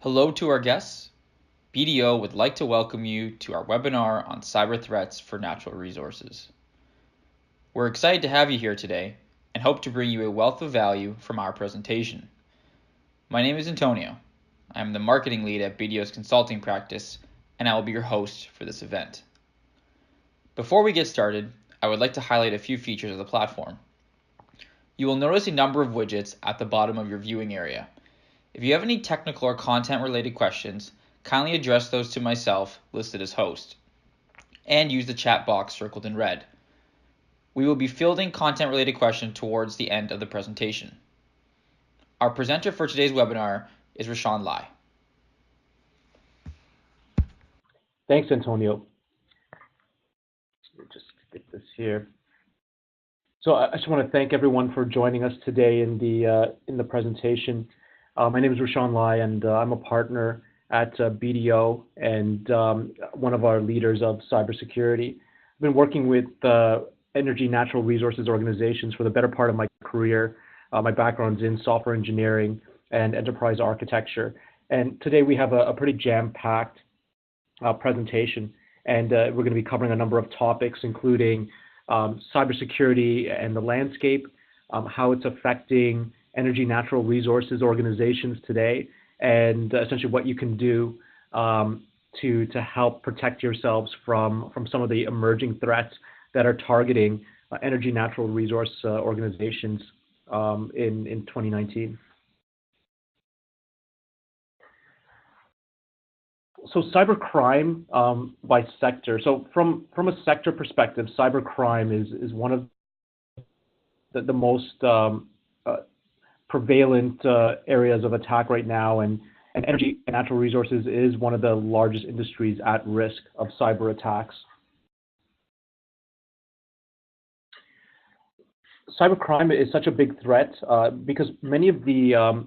Hello to our guests. BDO would like to welcome you to our webinar on cyber threats for natural resources. We're excited to have you here today and hope to bring you a wealth of value from our presentation. My name is Antonio. I'm the marketing lead at BDO's consulting practice, and I will be your host for this event. Before we get started, I would like to highlight a few features of the platform. You will notice a number of widgets at the bottom of your viewing area. If you have any technical or content-related questions, kindly address those to myself, listed as host, and use the chat box circled in red. We will be fielding content-related questions towards the end of the presentation. Our presenter for today's webinar is Rashawn Lai. Thanks, Antonio. Let me just get this here. So I just want to thank everyone for joining us today in the presentation. My name is Rashawn Lai, and I'm a partner at BDO and one of our leaders of cybersecurity. I've been working with energy natural resources organizations for the better part of my career. My background's in software engineering and enterprise architecture. And today we have a pretty jam-packed presentation, and we're going to be covering a number of topics, including cybersecurity and the landscape, how it's affecting energy natural resources organizations today, and essentially what you can do to help protect yourselves from some of the emerging threats that are targeting energy natural resource organizations in 2019. So cybercrime by sector. So from a sector perspective, cybercrime is one of the most prevalent areas of attack right now, and energy and natural resources is one of the largest industries at risk of cyber attacks. Cybercrime is such a big threat because many of the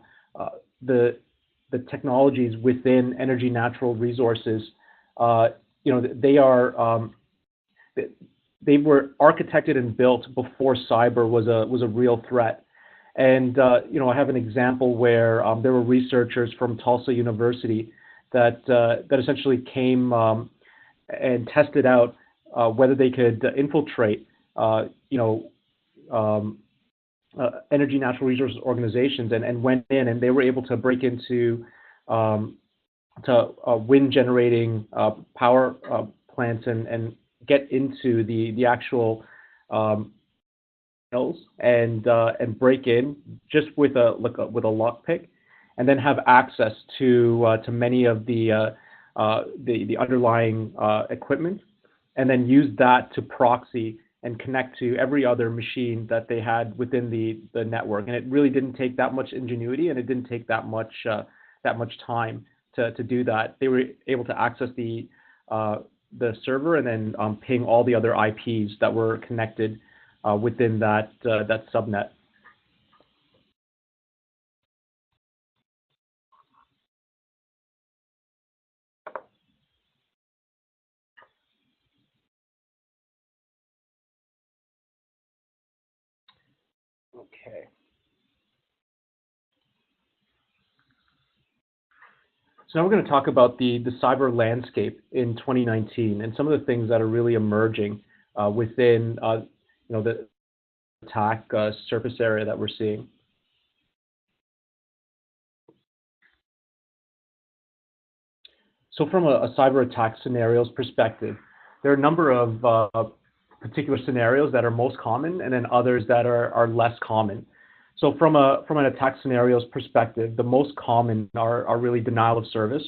technologies within energy natural resources, they were architected and built before cyber was a real threat. And I have an example where there were researchers from Tulsa University that essentially came and tested out whether they could infiltrate energy natural resources organizations, and went in, and they were able to break into wind generating power plants and get into the actual and break in just with a lockpick, and then have access to many of the underlying equipment, and then use that to proxy and connect to every other machine that they had within the network. And it really didn't take that much ingenuity, and it didn't take that much time to do that. They were able to access the server and then ping all the other IPs that were connected within that subnet. Okay. So now we're going to talk about the cyber landscape in 2019 and some of the things that are really emerging within the attack surface area that we're seeing. So from a cyber attack scenarios perspective, there are a number of particular scenarios that are most common, and then others that are less common. So from an attack scenarios perspective, the most common are really denial of service,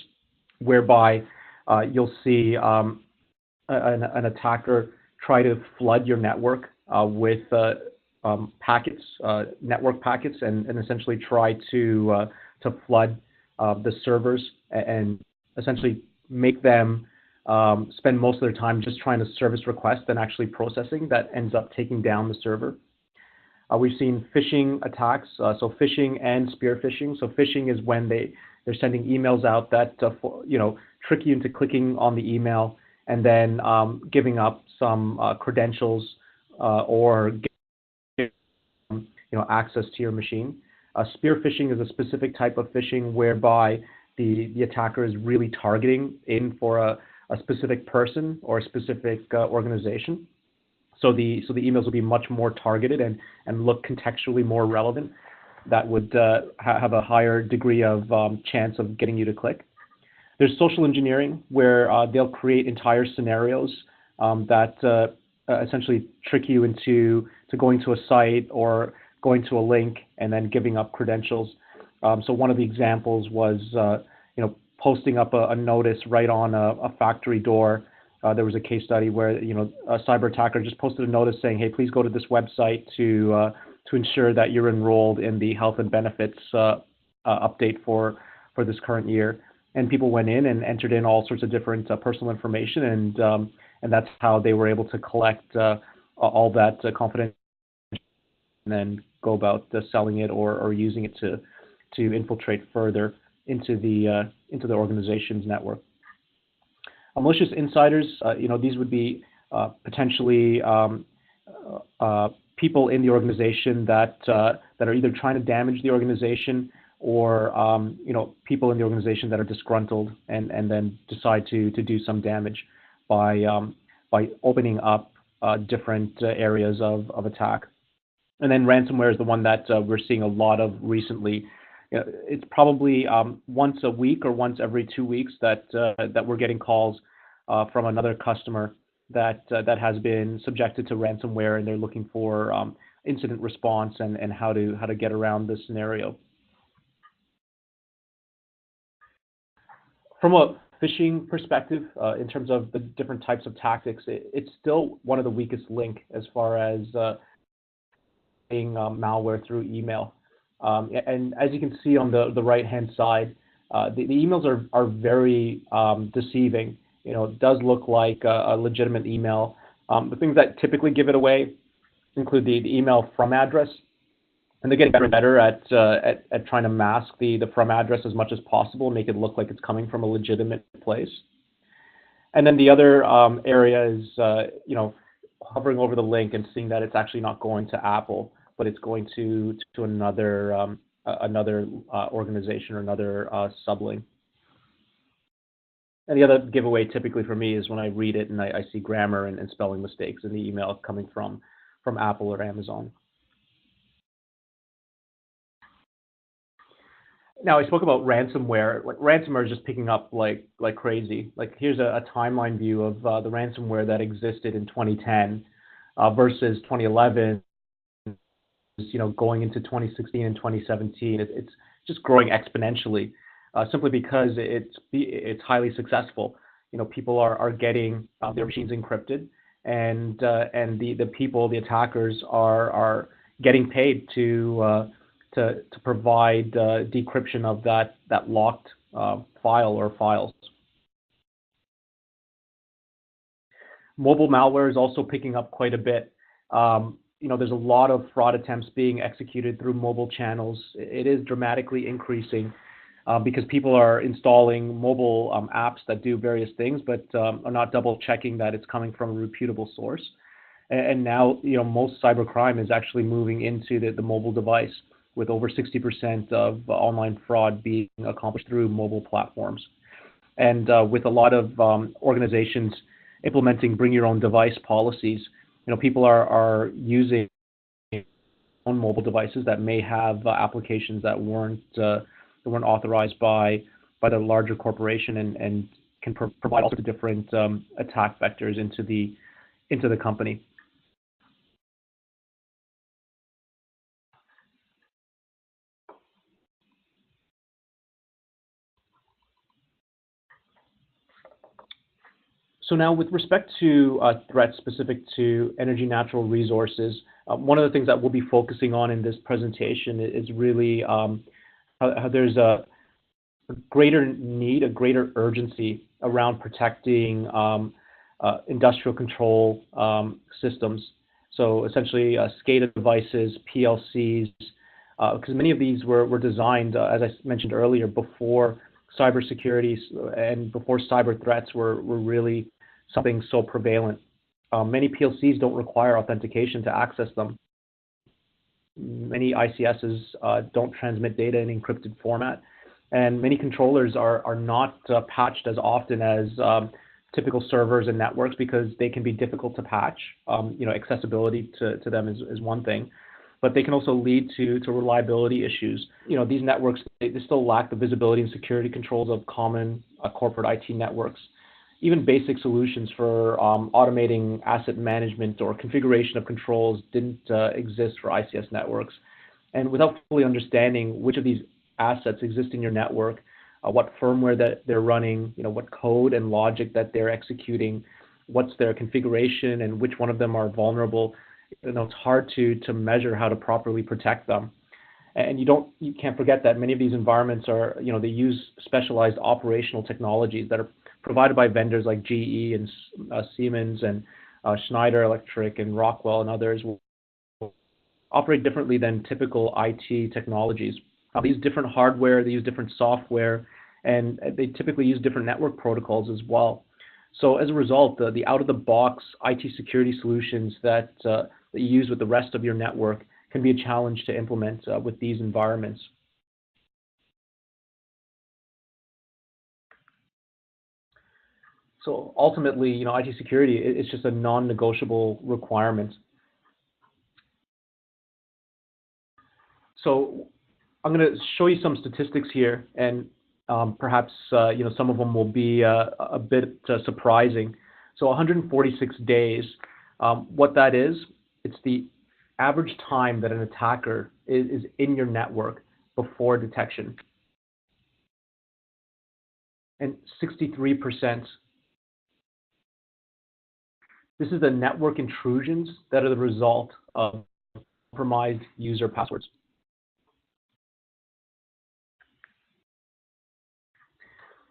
whereby you'll see an attacker try to flood your network with packets, network packets, and essentially try to flood the servers and essentially make them spend most of their time just trying to service requests than actually processing. That ends up taking down the server. We've seen phishing attacks, so phishing and spear phishing. So phishing is when they're sending emails out that trick you into clicking on the email and then giving up some credentials or access to your machine. Spear phishing is a specific type of phishing whereby the attacker is really targeting in for a specific person or a specific organization. So the emails will be much more targeted and look contextually more relevant. That would have a higher degree of chance of getting you to click. There's social engineering, where they'll create entire scenarios that essentially trick you into going to a site or going to a link and then giving up credentials. So one of the examples was posting up a notice right on a factory door. There was a case study where a cyber attacker just posted a notice saying, "Hey, please go to this website to ensure that you're enrolled in the health and benefits update for this current year." And people went in and entered in all sorts of different personal information, and that's how they were able to collect all that confidential and then go about selling it or using it to infiltrate further into the organization's network. Malicious insiders, these would be potentially people in the organization that are either trying to damage the organization or people in the organization that are disgruntled and then decide to do some damage by opening up different areas of attack. And then ransomware is the one that we're seeing a lot of recently. It's probably once a week or once every 2 weeks that we're getting calls from another customer that has been subjected to ransomware, and they're looking for incident response and how to get around this scenario. From a phishing perspective, in terms of the different types of tactics, it's still one of the weakest link as far as being malware through email. And as you can see on the right-hand side, the emails are very deceiving. It does look like a legitimate email. The things that typically give it away include the email from address, and they're getting better and better at trying to mask the from address as much as possible, make it look like it's coming from a legitimate place. And then the other area is hovering over the link and seeing that it's actually not going to Apple, but it's going to another organization or another sublink. And the other giveaway typically for me is when I read it and I see grammar and spelling mistakes in the email coming from Apple or Amazon. Now, I spoke about ransomware. Ransomware is just picking up like crazy. Like, here's a timeline view of the ransomware that existed in 2010 versus 2011. Going into 2016 and 2017, it's just growing exponentially, simply because it's highly successful. People are getting their machines encrypted, and the people, the attackers, are getting paid to provide decryption of that locked file or files. Mobile malware is also picking up quite a bit. There's a lot of fraud attempts being executed through mobile channels. It is dramatically increasing because people are installing mobile apps that do various things, but are not double checking that it's coming from a reputable source. And now, most cybercrime is actually moving into the mobile device, with over 60% of online fraud being accomplished through mobile platforms. And with a lot of organizations implementing bring your own device policies, people are using own mobile devices that may have applications that weren't authorized by the larger corporation and can provide all sorts of different attack vectors into the company. So now, with respect to threats specific to energy natural resources, one of the things that we'll be focusing on in this presentation is really how there's a greater need, a greater urgency around protecting industrial control systems. So essentially SCADA devices, PLCs, because many of these were designed, as I mentioned earlier, before cybersecurity and before cyber threats were really something so prevalent. Many PLCs don't require authentication to access them. Many ICSs don't transmit data in encrypted format. And many controllers are not patched as often as typical servers and networks because they can be difficult to patch. Accessibility to them is one thing, but they can also lead to reliability issues. These networks, they still lack the visibility and security controls of common corporate IT networks. Even basic solutions for automating asset management or configuration of controls didn't exist for ICS networks. And without fully understanding which of these assets exist in your network, what firmware that they're running, what code and logic that they're executing, what's their configuration, and which one of them are vulnerable, it's hard to measure how to properly protect them. And you can't forget that many of these environments are, they use specialized operational technologies that are provided by vendors like GE and Siemens and Schneider Electric and Rockwell and others will operate differently than typical IT technologies. They use different hardware, they use different software, and they typically use different network protocols as well. So as a result, the out-of-the-box IT security solutions that you use with the rest of your network can be a challenge to implement with these environments. So ultimately, IT security is just a non-negotiable requirement. So I'm going to show you some statistics here, and perhaps some of them will be a bit surprising. So 146 days, what that is, it's the average time that an attacker is in your network before detection. And 63%, this is the network intrusions that are the result of compromised user passwords.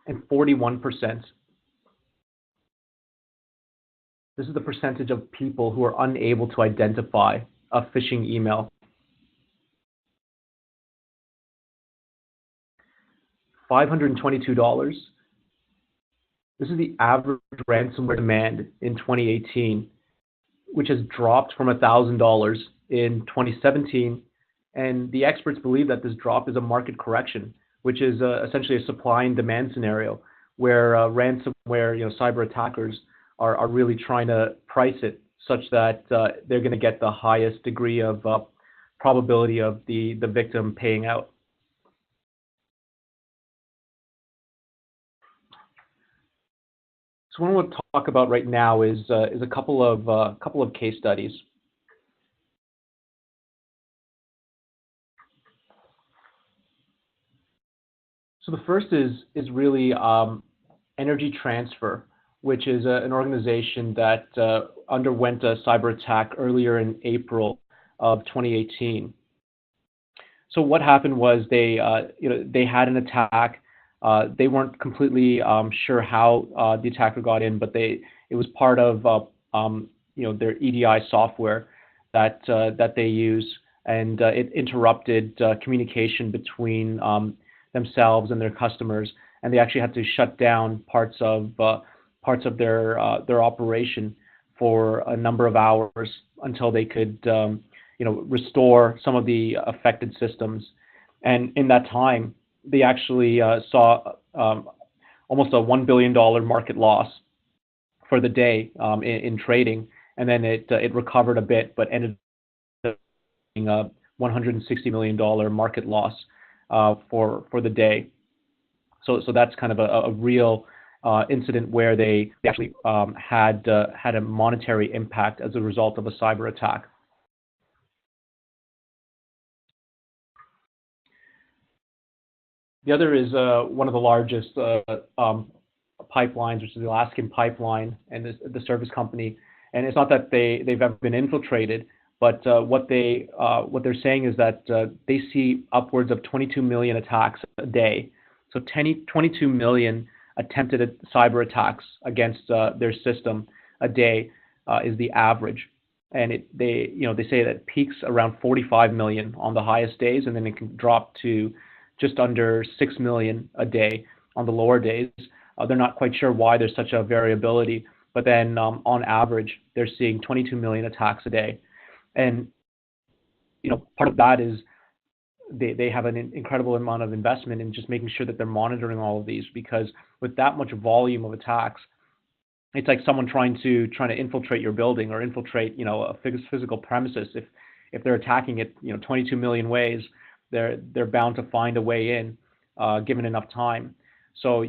And 41%, this is the percentage of people who are unable to identify a phishing email. $522. This is the average ransomware demand in 2018, which has dropped from $1,000 in 2017. And the experts believe that this drop is a market correction, which is essentially a supply and demand scenario where ransomware, cyber attackers are really trying to price it such that they're going to get the highest degree of probability of the victim paying out. So what I want to talk about right now is a couple of case studies. So the first is really Energy Transfer, which is an organization that underwent a cyber attack earlier in April of 2018. So what happened was they had an attack. They weren't completely sure how the attacker got in, but it was part of their EDI software that they use, and it interrupted communication between themselves and their customers, and they actually had to shut down parts of their operation for a number of hours until they could restore some of the affected systems. And in that time, they actually saw almost a $1 billion market loss for the day in trading, and then it recovered a bit, but ended up being a $160 million market loss for the day. So that's kind of a real incident where they actually had a monetary impact as a result of a cyber attack. The other is one of the largest pipelines, which is the Alaskan Pipeline, and the service company. And it's not that they've ever been infiltrated, but what they're saying is that they see upwards of 22 million attacks a day. So 22 million attempted cyber attacks against their system a day is the average. And they say that it peaks around 45 million on the highest days, and then it can drop to just under 6 million a day on the lower days. They're not quite sure why there's such a variability, but then on average, they're seeing 22 million attacks a day. And part of that is they have an incredible amount of investment in just making sure that they're monitoring all of these, because with that much volume of attacks, it's like someone trying to infiltrate your building or infiltrate, a physical premises. If they're attacking it, 22 million ways, they're bound to find a way in, given enough time. So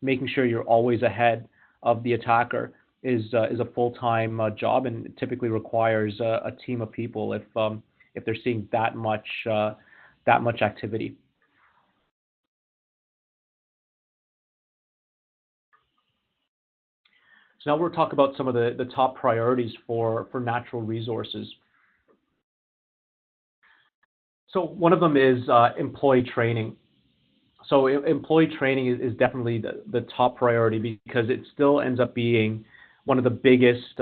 making sure you're always ahead of the attacker is a full-time job, and it typically requires a team of people if they're seeing that much activity. So now we'll talk about some of the top priorities for natural resources. So one of them is employee training. So employee training is definitely the top priority, because it still ends up being one of the biggest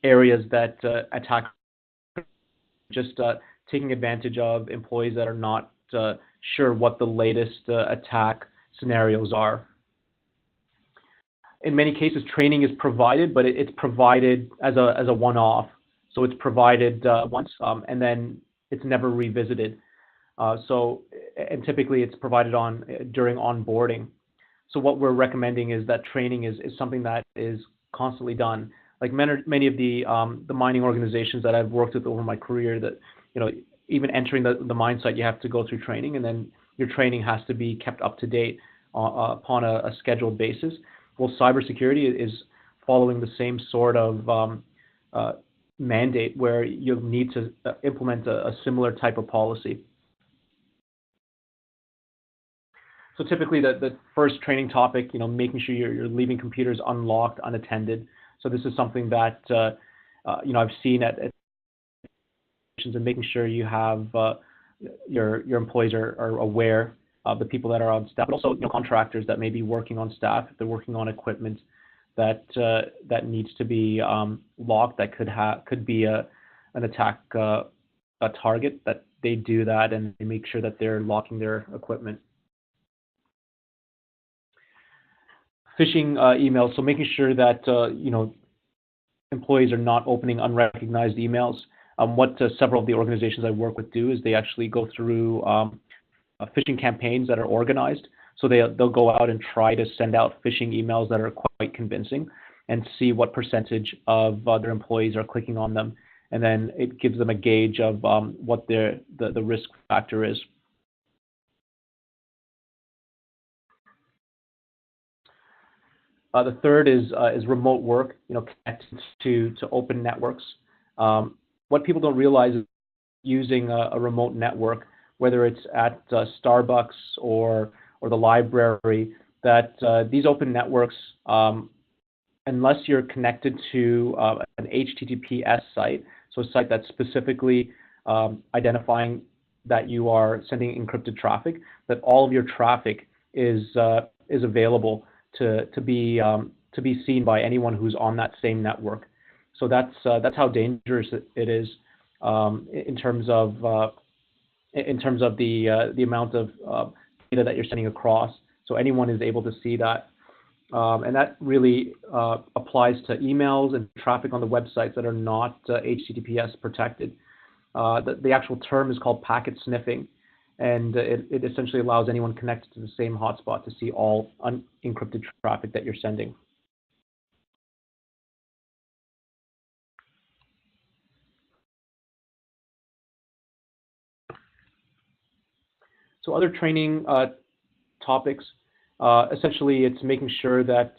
areas that attack, just taking advantage of employees that are not sure what the latest attack scenarios are. In many cases, training is provided, but it's provided as a one-off. So it's provided once, and then it's never revisited. And typically it's provided during onboarding. So what we're recommending is that training is something that is constantly done. Like many of the mining organizations that I've worked with over my career, that even entering the mine site, you have to go through training, and then your training has to be kept up to date upon a scheduled basis. Well, cybersecurity is following the same sort of mandate, where you'll need to implement a similar type of policy. So typically the first training topic, making sure you're leaving computers unlocked, unattended. So this is something that I've seen at and making sure you have your employees are aware of the people that are on staff, but also contractors that may be working on staff, if they're working on equipment that needs to be locked, that could be an attack a target, that they do that and they make sure that they're locking their equipment. Phishing emails, so making sure that employees are not opening unrecognized emails. What several of the organizations I work with do is they actually go through phishing campaigns that are organized. So they'll go out and try to send out phishing emails that are quite convincing, and see what percentage of their employees are clicking on them, and then it gives them a gauge of what the risk factor is. The third is remote work, connected to open networks. What people don't realize is using a remote network, whether it's at Starbucks or the library, that these open networks, unless you're connected to an HTTPS site, so a site that's specifically identifying that you are sending encrypted traffic, that all of your traffic is available to be seen by anyone who's on that same network. So that's how dangerous it is in terms of the amount of data that you're sending across. So anyone is able to see that, and that really applies to emails and traffic on the websites that are not HTTPS protected. The actual term is called packet sniffing, and it essentially allows anyone connected to the same hotspot to see all unencrypted traffic that you're sending. So other training topics, essentially it's making sure that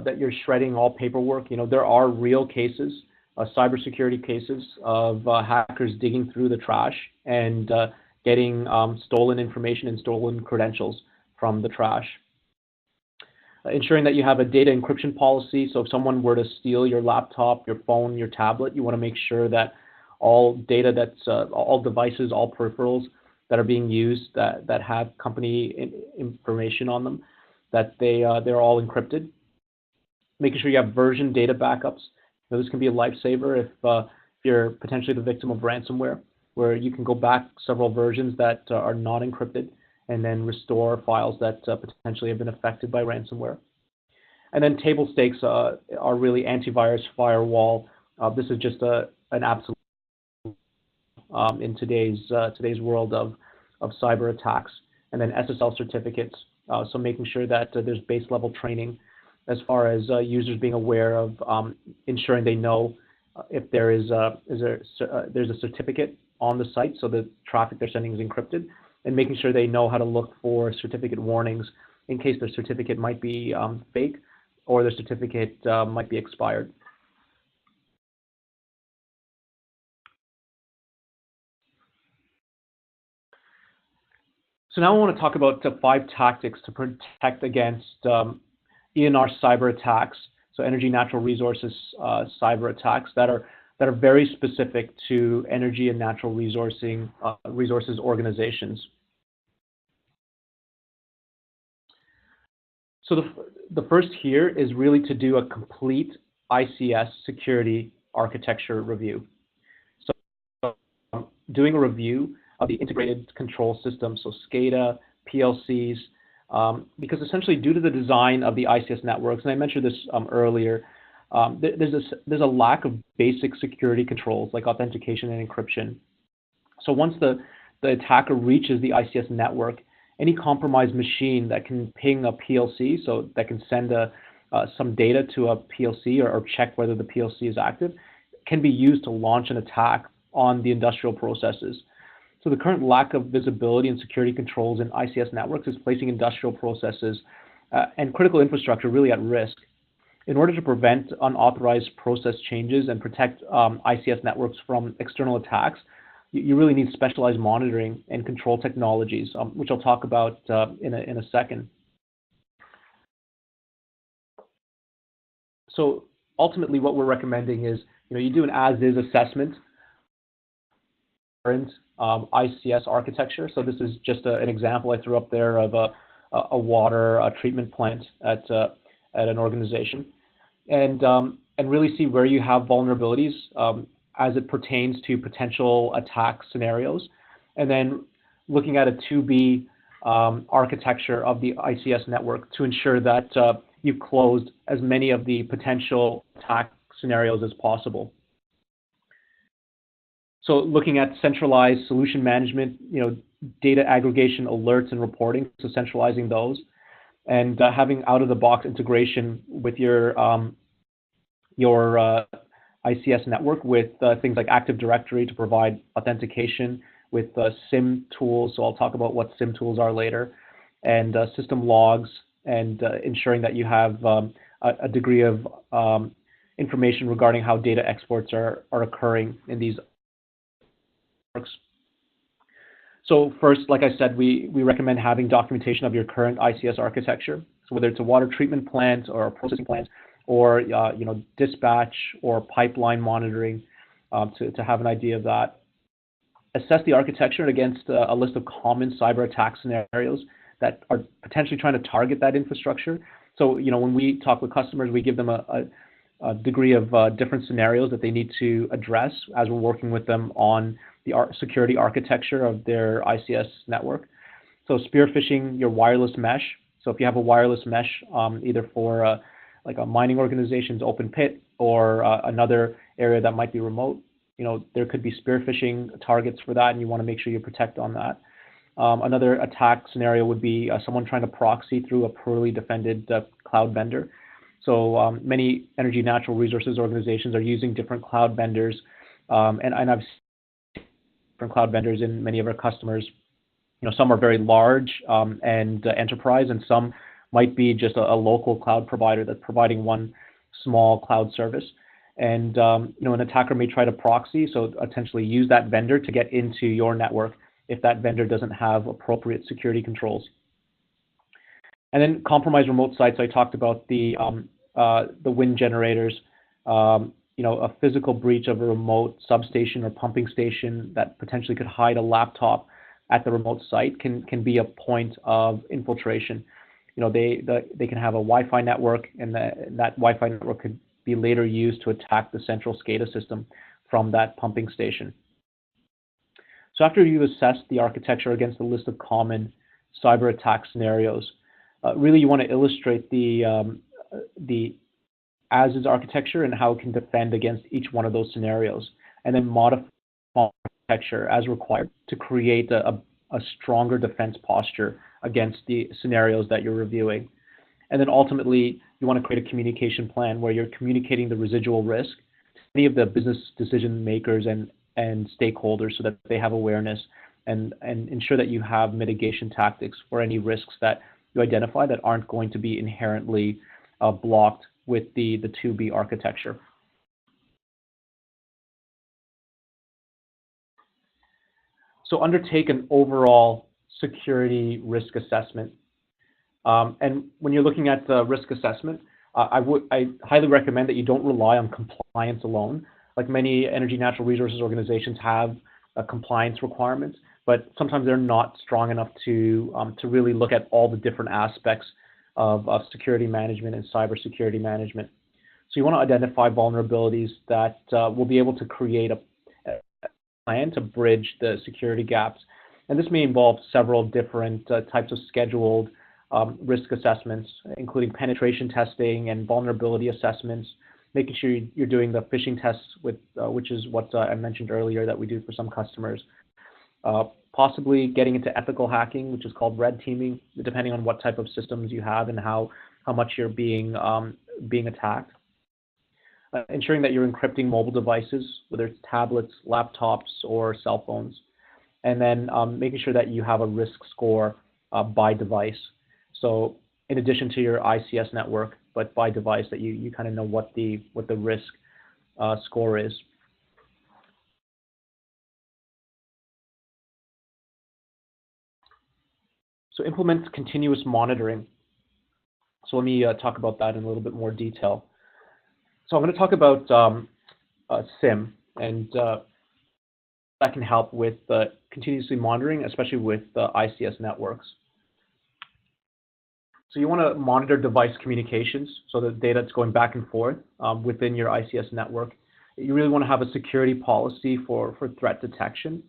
that you're shredding all paperwork. There are real cases, cybersecurity cases of hackers digging through the trash and getting stolen information and stolen credentials from the trash. Ensuring that you have a data encryption policy. So if someone were to steal your laptop, your phone, your tablet, you want to make sure that all data all devices, all peripherals that are being used that have company information on them, that they're all encrypted. Making sure you have version data backups. This can be a lifesaver if you're potentially the victim of ransomware, where you can go back several versions that are not encrypted and then restore files that potentially have been affected by ransomware. And then table stakes are really antivirus, firewall. This is just an absolute in today's world of cyber attacks. And then SSL certificates, so making sure that there's base level training as far as users being aware of ensuring they know if there's a certificate on the site, so the traffic they're sending is encrypted, and making sure they know how to look for certificate warnings in case their certificate might be fake or their certificate might be expired. So now I want to talk about 5 tactics to protect against ENR cyber attacks, so energy natural resources cyber attacks that are very specific to energy and natural resources organizations. So the first here is really to do a complete ICS security architecture review. So doing a review of the integrated control system, so SCADA, PLCs, because essentially due to the design of the ICS networks, and I mentioned this earlier, there's a lack of basic security controls like authentication and encryption. So once the attacker reaches the ICS network, any compromised machine that can ping a PLC, so that can send some data to a PLC or check whether the PLC is active, can be used to launch an attack on the industrial processes. So the current lack of visibility and security controls in ICS networks is placing industrial processes and critical infrastructure really at risk. In order to prevent unauthorized process changes and protect ICS networks from external attacks, you really need specialized monitoring and control technologies, which I'll talk about in a second. So ultimately, what we're recommending is, you do an as-is assessment current ICS architecture. So this is just an example I threw up there of a water treatment plant at an organization, and really see where you have vulnerabilities as it pertains to potential attack scenarios, and then looking at a 2B architecture of the ICS network to ensure that you've closed as many of the potential attack scenarios as possible. So looking at centralized solution management, data aggregation, alerts, and reporting, so centralizing those, and having out-of-the-box integration with your ICS network with things like Active Directory to provide authentication, with SIM tools, so I'll talk about what SIM tools are later, and system logs, and ensuring that you have a degree of information regarding how data exports are occurring in these networks. So first, like I said, we recommend having documentation of your current ICS architecture. So whether it's a water treatment plant or a processing plant, or dispatch or pipeline monitoring, to have an idea of that. Assess the architecture against a list of common cyber attack scenarios that are potentially trying to target that infrastructure. So when we talk with customers, we give them a degree of different scenarios that they need to address as we're working with them on the security architecture of their ICS network. So spear phishing your wireless mesh. So if you have a wireless mesh, either for like a mining organization's open pit or another area that might be remote, there could be spear phishing targets for that, and you want to make sure you protect on that. Another attack scenario would be someone trying to proxy through a poorly defended cloud vendor. So many energy natural resources organizations are using different cloud vendors, and I've seen different cloud vendors in many of our customers. Some are very large and enterprise, and some might be just a local cloud provider that's providing one small cloud service. And an attacker may try to proxy, so essentially use that vendor to get into your network if that vendor doesn't have appropriate security controls. And then compromised remote sites. I talked about the wind generators. A physical breach of a remote substation or pumping station that potentially could hide a laptop at the remote site can be a point of infiltration. They can have a Wi-Fi network, and that Wi-Fi network could be later used to attack the central SCADA system from that pumping station. So after you've assessed the architecture against a list of common cyber attack scenarios, really you want to illustrate the as-is architecture and how it can defend against each one of those scenarios, and then modify architecture as required to create a stronger defense posture against the scenarios that you're reviewing. And then ultimately, you want to create a communication plan where you're communicating the residual risk to any of the business decision makers and stakeholders so that they have awareness and ensure that you have mitigation tactics for any risks that you identify that aren't going to be inherently blocked with the 2B architecture. So undertake an overall security risk assessment. And when you're looking at the risk assessment, I highly recommend that you don't rely on compliance alone. Like many energy natural resources organizations have compliance requirements, but sometimes they're not strong enough to really look at all the different aspects of security management and cybersecurity management. So you want to identify vulnerabilities that will be able to create a plan to bridge the security gaps. And this may involve several different types of scheduled risk assessments, including penetration testing and vulnerability assessments, making sure you're doing the phishing tests, which is what I mentioned earlier that we do for some customers. Possibly getting into ethical hacking, which is called red teaming, depending on what type of systems you have and how much you're being attacked. Ensuring that you're encrypting mobile devices, whether it's tablets, laptops, or cell phones. And then making sure that you have a risk score by device. So in addition to your ICS network, but by device, that you kind of know what the risk score is. So implement continuous monitoring. So let me talk about that in a little bit more detail. So I'm going to talk about SIM, and that can help with continuously monitoring, especially with ICS networks. So you want to monitor device communications, so the data that's going back and forth within your ICS network. You really want to have a security policy for threat detection.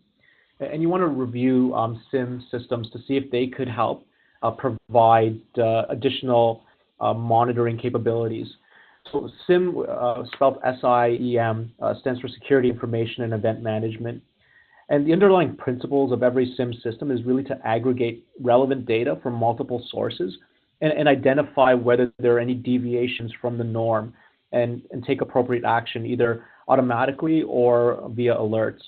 And you want to review SIM systems to see if they could help provide additional monitoring capabilities. So SIM, spelled SIEM, stands for Security Information and Event Management. And the underlying principles of every SIM system is really to aggregate relevant data from multiple sources and identify whether there are any deviations from the norm and take appropriate action, either automatically or via alerts.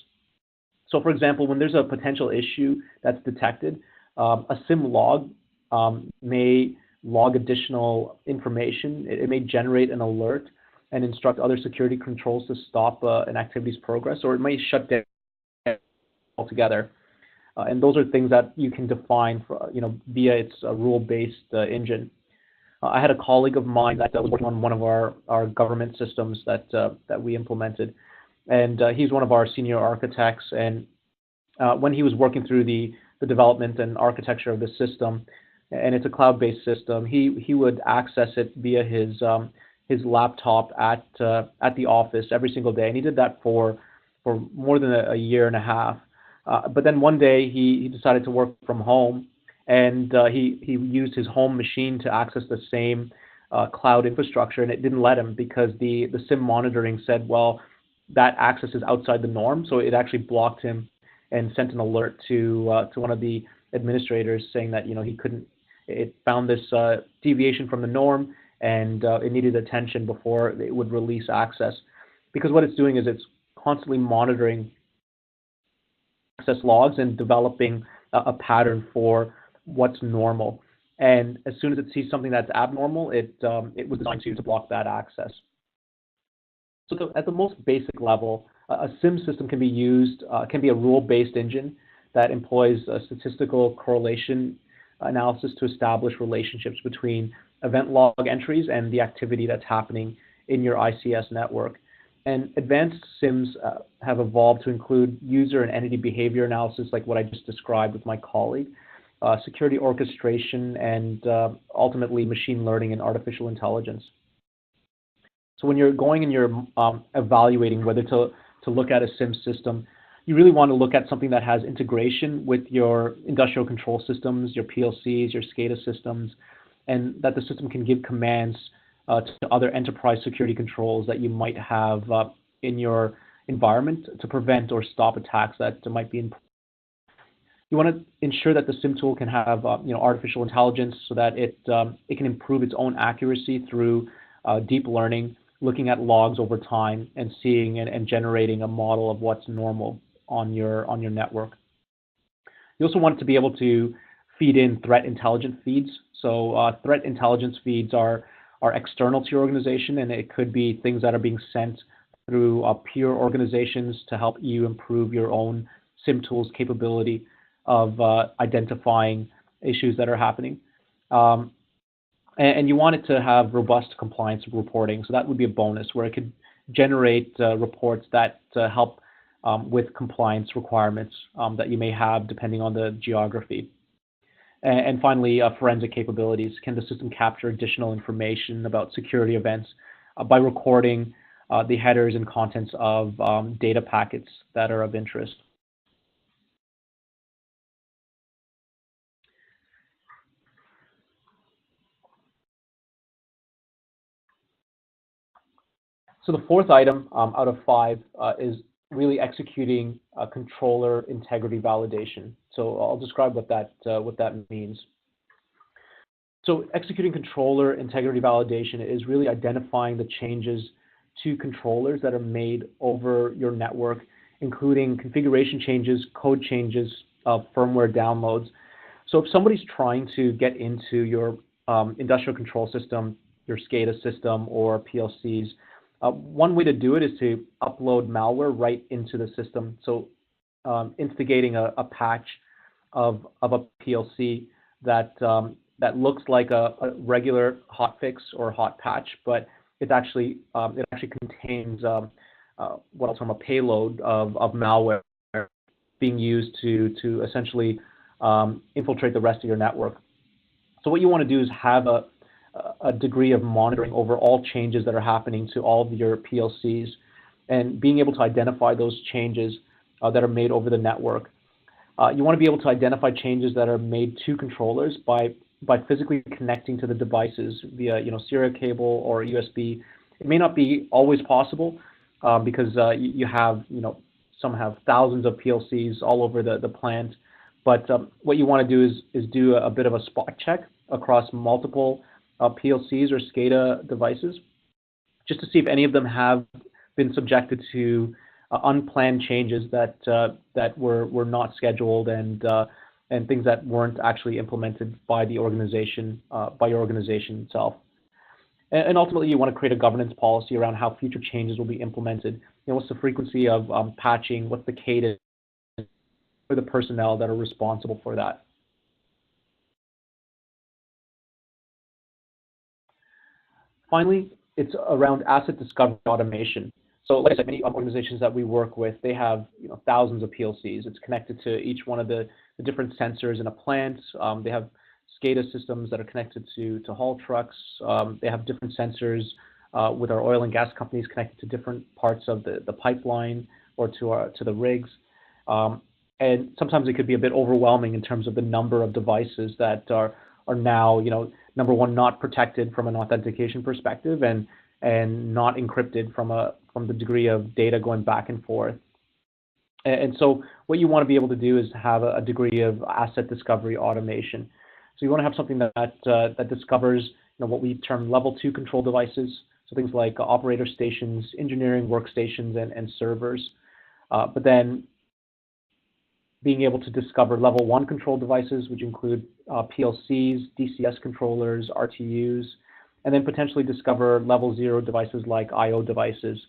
So for example, when there's a potential issue that's detected, a SIM log may log additional information. It may generate an alert and instruct other security controls to stop an activity's progress, or it may shut down altogether. And those are things that you can define for, via its rule-based engine. I had a colleague of mine that was working on one of our government systems that we implemented, and he's one of our senior architects. And when he was working through the development and architecture of the system, and it's a cloud-based system, he would access it via his laptop at the office every single day, and he did that for more than a year and a half. But then one day he decided to work from home, and he used his home machine to access the same cloud infrastructure, and it didn't let him because the SIM monitoring said, well, that access is outside the norm. So it actually blocked him and sent an alert to one of the administrators saying that he couldn't. It found this deviation from the norm, and it needed attention before it would release access. Because what it's doing is it's constantly monitoring access logs and developing a pattern for what's normal. And as soon as it sees something that's abnormal, it was designed to block that access. So at the most basic level, a SIM system can be used, can be a rule-based engine that employs a statistical correlation analysis to establish relationships between event log entries and the activity that's happening in your ICS network. And advanced SIMs have evolved to include user and entity behavior analysis, like what I just described with my colleague, security orchestration, and ultimately machine learning and artificial intelligence. So when you're going and you're evaluating whether to look at a SIM system, you really want to look at something that has integration with your industrial control systems, your PLCs, your SCADA systems, and that the system can give commands to other enterprise security controls that you might have in your environment to prevent or stop attacks that might be in. You want to ensure that the SIM tool can have artificial intelligence so that it can improve its own accuracy through deep learning, looking at logs over time and seeing and generating a model of what's normal on your network. You also want it to be able to feed in threat intelligence feeds. So threat intelligence feeds are external to your organization, and it could be things that are being sent through peer organizations to help you improve your own SIM tool's capability of identifying issues that are happening. And you want it to have robust compliance reporting. So that would be a bonus where it could generate reports that help with compliance requirements that you may have depending on the geography. And finally, forensic capabilities. Can the system capture additional information about security events by recording the headers and contents of data packets that are of interest? So the fourth item out of 5 is really executing controller integrity validation. So I'll describe what that means. So executing controller integrity validation is really identifying the changes to controllers that are made over your network, including configuration changes, code changes, firmware downloads. So if somebody's trying to get into your industrial control system, your SCADA system, or PLCs, one way to do it is to upload malware right into the system. So instigating a patch of a PLC that looks like a regular hotfix or hot patch, but it actually contains what I'll term a payload of malware being used to essentially infiltrate the rest of your network. So what you want to do is have a degree of monitoring over all changes that are happening to all of your PLCs and being able to identify those changes that are made over the network. You want to be able to identify changes that are made to controllers by physically connecting to the devices via serial cable or USB. It may not be always possible because you have some have thousands of PLCs all over the plant. But what you want to do is do a bit of a spot check across multiple PLCs or SCADA devices, just to see if any of them have been subjected to unplanned changes that were not scheduled and things that weren't actually implemented by the organization, by your organization itself. And ultimately, you want to create a governance policy around how future changes will be implemented. What's the frequency of patching? What's the cadence for the personnel that are responsible for that? Finally, it's around asset discovery automation. So like I said, many organizations that we work with, they have thousands of PLCs. It's connected to each one of the different sensors in a plant. They have SCADA systems that are connected to haul trucks. They have different sensors with our oil and gas companies connected to different parts of the pipeline or to the rigs. And sometimes it could be a bit overwhelming in terms of the number of devices that are now, number one, not protected from an authentication perspective and not encrypted from the degree of data going back and forth. And so what you want to be able to do is have a degree of asset discovery automation. So you want to have something that discovers what we term level 2 control devices, so things like operator stations, engineering workstations, and servers. But then being able to discover level 1 control devices, which include PLCs, DCS controllers, RTUs, and then potentially discover level 0 devices like I/O devices,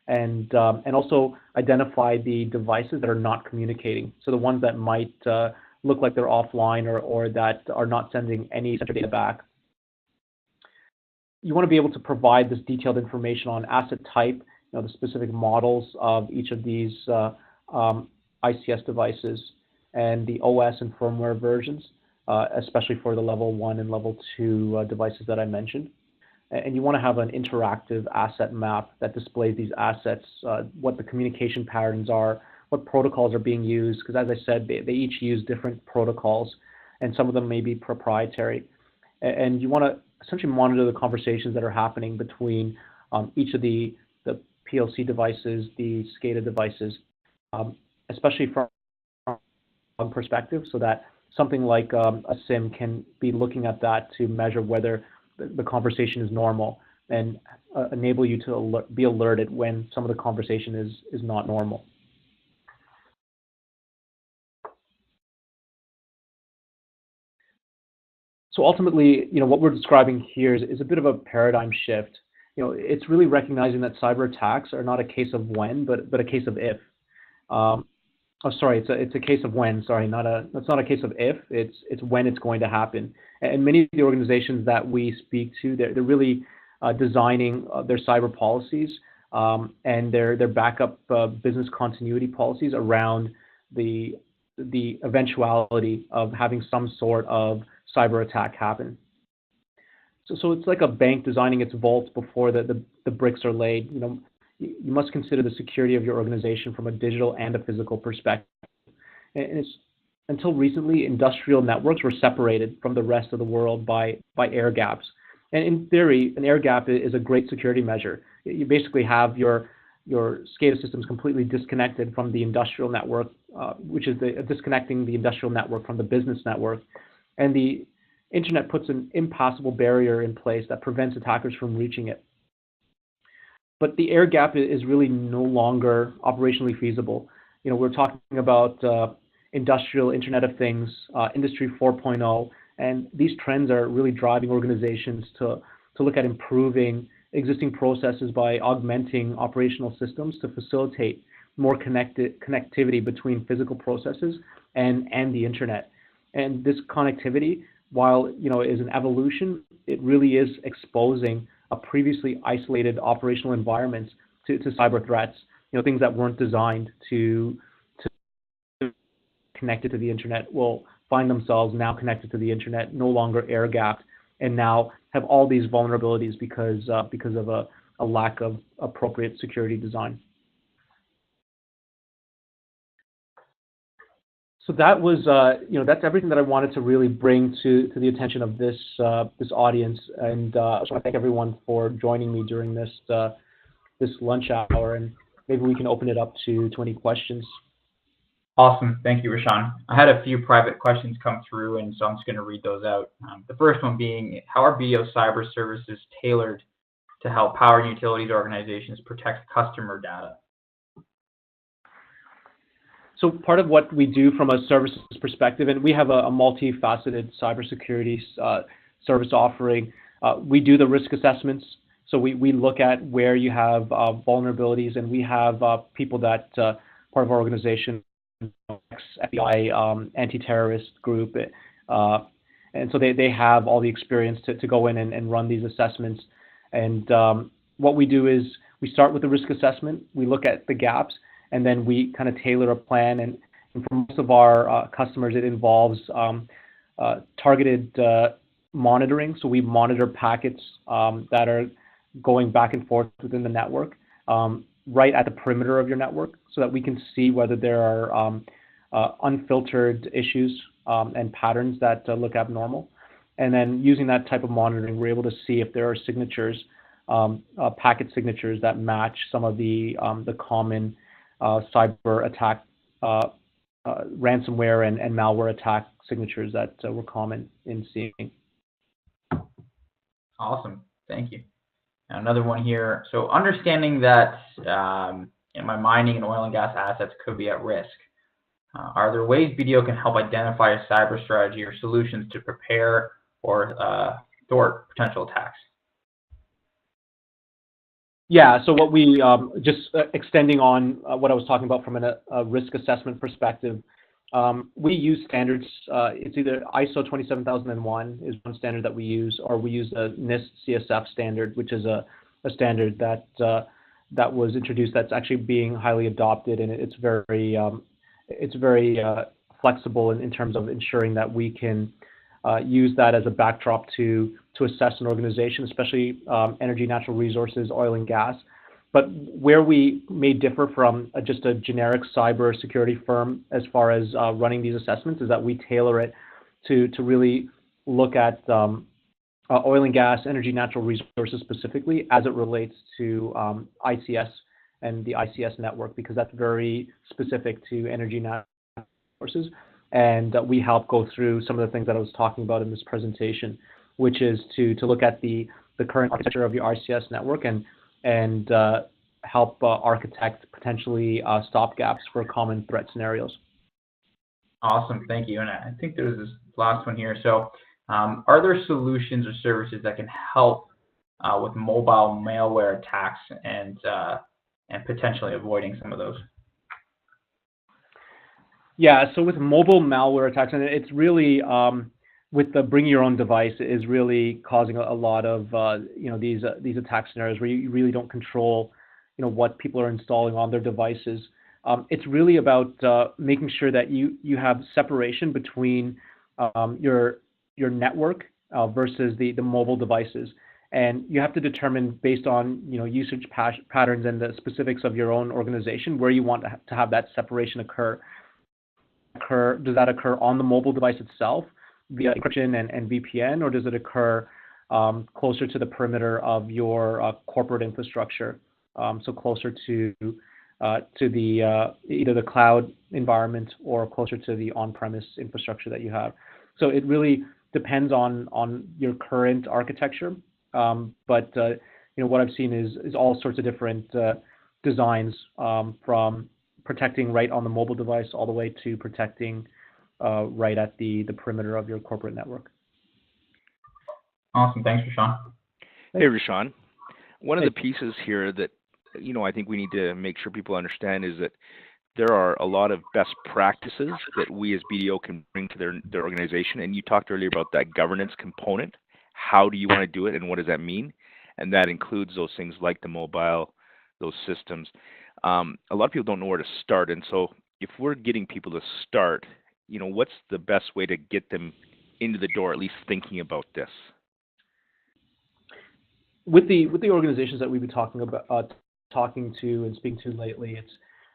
and also identify the devices that are not communicating. So the ones that might look like they're offline or that are not sending any sensor data back. You want to be able to provide this detailed information on asset type, the specific models of each of these ICS devices and the OS and firmware versions, especially for the level 1 and level 2 devices that I mentioned. And you want to have an interactive asset map that displays these assets, what the communication patterns are, what protocols are being used, because as I said, they each use different protocols, and some of them may be proprietary. And you want to essentially monitor the conversations that are happening between each of the PLC devices, the SCADA devices, especially from perspective, so that something like a SIM can be looking at that to measure whether the conversation is normal and enable you to be alerted when some of the conversation is not normal. So ultimately, what we're describing here is a bit of a paradigm shift. It's really recognizing that cyber attacks are not a case of when, but a case of if. It's a case of when. Sorry, it's not a case of if. It's when it's going to happen. And many of the organizations that we speak to, they're really designing their cyber policies and their backup business continuity policies around the eventuality of having some sort of cyber attack happen. So it's like a bank designing its vaults before the bricks are laid. You must consider the security of your organization from a digital and a physical perspective. And until recently, industrial networks were separated from the rest of the world by air gaps. And in theory, an air gap is a great security measure. You basically have your SCADA systems completely disconnected from the industrial network, which is disconnecting the industrial network from the business network. And the internet puts an impassable barrier in place that prevents attackers from reaching it. But the air gap is really no longer operationally feasible. We're talking about industrial Internet of Things, Industry 4.0, and these trends are really driving organizations to look at improving existing processes by augmenting operational systems to facilitate more connectivity between physical processes and the Internet. And this connectivity, while is an evolution, it really is exposing a previously isolated operational environments to cyber threats. Things that weren't designed to connected to the Internet will find themselves now connected to the Internet, no longer air gapped, and now have all these vulnerabilities because of a lack of appropriate security design. So that was, that's everything that I wanted to really bring to the attention of this audience, and I just want to thank everyone for joining me during this lunch hour, and maybe we can open it up to any questions. Awesome, thank you, Rashan. I had a few private questions come through, and so I'm just going to read those out. The first one being, how are BDO cyber services tailored to help power and utilities organizations protect customer data? So part of what we do from a services perspective, and we have a multifaceted cybersecurity service offering, we do the risk assessments. So we look at where you have vulnerabilities, and we have people that part of our organization, FBI, anti-terrorist group, and so they have all the experience to go in and run these assessments. And what we do is we start with the risk assessment, we look at the gaps, and then we kind of tailor a plan. And for most of our customers, it involves targeted monitoring. So we monitor packets that are going back and forth within the network, right at the perimeter of your network, so that we can see whether there are unfiltered issues and patterns that look abnormal. And then using that type of monitoring, we're able to see if there are signatures, packet signatures that match some of the common cyber attack, ransomware and malware attack signatures that were common in seeing. Awesome, thank you. Now another one here. So understanding that my mining and oil and gas assets could be at risk, are there ways BDO can help identify a cyber strategy or solutions to prepare or thwart potential attacks? Yeah, so what we, just extending on what I was talking about from a risk assessment perspective, we use standards. It's either ISO 27001 is one standard that we use, or we use a NIST CSF standard, which is a standard that was introduced that's actually being highly adopted, and it's very flexible in terms of ensuring that we can use that as a backdrop to assess an organization, especially energy, natural resources, oil and gas. But where we may differ from just a generic cyber security firm as far as running these assessments is that we tailor it to really look at oil and gas, energy, natural resources specifically as it relates to ICS and the ICS network, because that's very specific to energy sources. And we help go through some of the things that I was talking about in this presentation, which is to look at the current architecture of your ICS network and help architect potentially stopgaps for common threat scenarios. Awesome, thank you. And I think there's this last one here. So, are there solutions or services that can help with mobile malware attacks and potentially avoiding some of those? Yeah, so with mobile malware attacks, and it's really with the bring your own device is really causing a lot of these attack scenarios where you really don't control what people are installing on their devices. It's really about making sure that you have separation between your network versus the mobile devices, and you have to determine based on usage patterns and the specifics of your own organization where you want to have that separation occur. Does that occur on the mobile device itself via encryption and VPN, or does it occur closer to the perimeter of your corporate infrastructure, so closer to the either the cloud environment or closer to the on-premise infrastructure that you have? So it really depends on your current architecture, but what I've seen is all sorts of different designs, from protecting right on the mobile device all the way to protecting right at the perimeter of your corporate network. Awesome. Thanks, Rashawn. Hey, Rashawn. One of the pieces here that I think we need to make sure people understand is that there are a lot of best practices that we as BDO can bring to their organization. And you talked earlier about that governance component. How do you want to do it, and what does that mean? And that includes those things like the mobile, those systems. A lot of people don't know where to start, and so if we're getting people to start, what's the best way to get them into the door, at least thinking about this? With the organizations that we've been talking to and speaking to lately,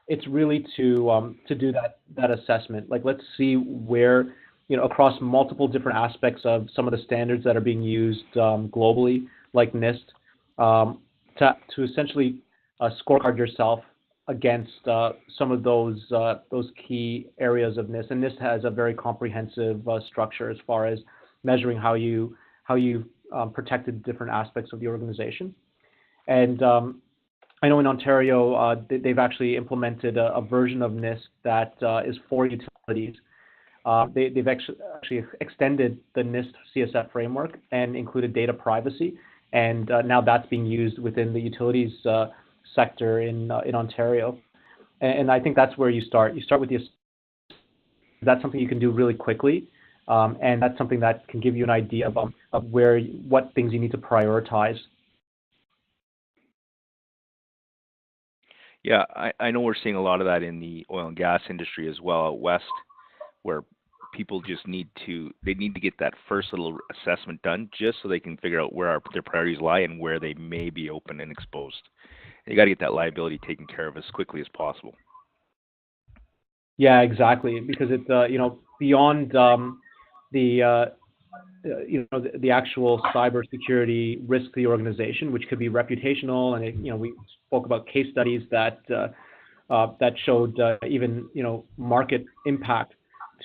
it's really to do that assessment. Like, let's see where across multiple different aspects of some of the standards that are being used globally, like NIST, to essentially scorecard yourself against some of those key areas of NIST. And NIST has a very comprehensive structure as far as measuring how you protected different aspects of the organization. And I know in Ontario they've actually implemented a version of NIST that is for utilities. They've actually extended the NIST CSF framework and included data privacy, and now that's being used within the utilities sector in Ontario. And I think that's where you start. You start with that's something you can do really quickly, and that's something that can give you an idea of what things you need to prioritize. Yeah, I know we're seeing a lot of that in the oil and gas industry as well out west, where people just need to get that first little assessment done just so they can figure out where their priorities lie and where they may be open and exposed. You got to get that liability taken care of as quickly as possible. Yeah, exactly, because it's beyond the actual cybersecurity risk to the organization, which could be reputational, and we spoke about case studies that showed even market impact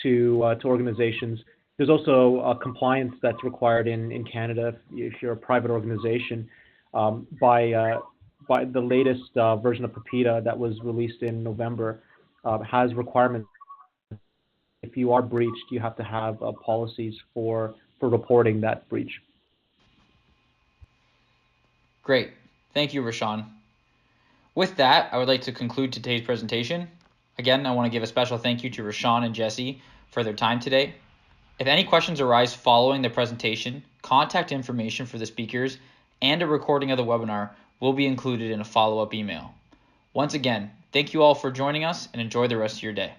to organizations. There's also compliance that's required in Canada if you're a private organization by the latest version of PIPEDA that was released in November, has requirements. If you are breached, you have to have policies for reporting that breach. Great. Thank you, Rashawn. With that, I would like to conclude today's presentation. Again, I want to give a special thank you to Rashawn and Jesse for their time today. If any questions arise following the presentation, contact information for the speakers and a recording of the webinar will be included in a follow-up email. Once again, thank you all for joining us and enjoy the rest of your day.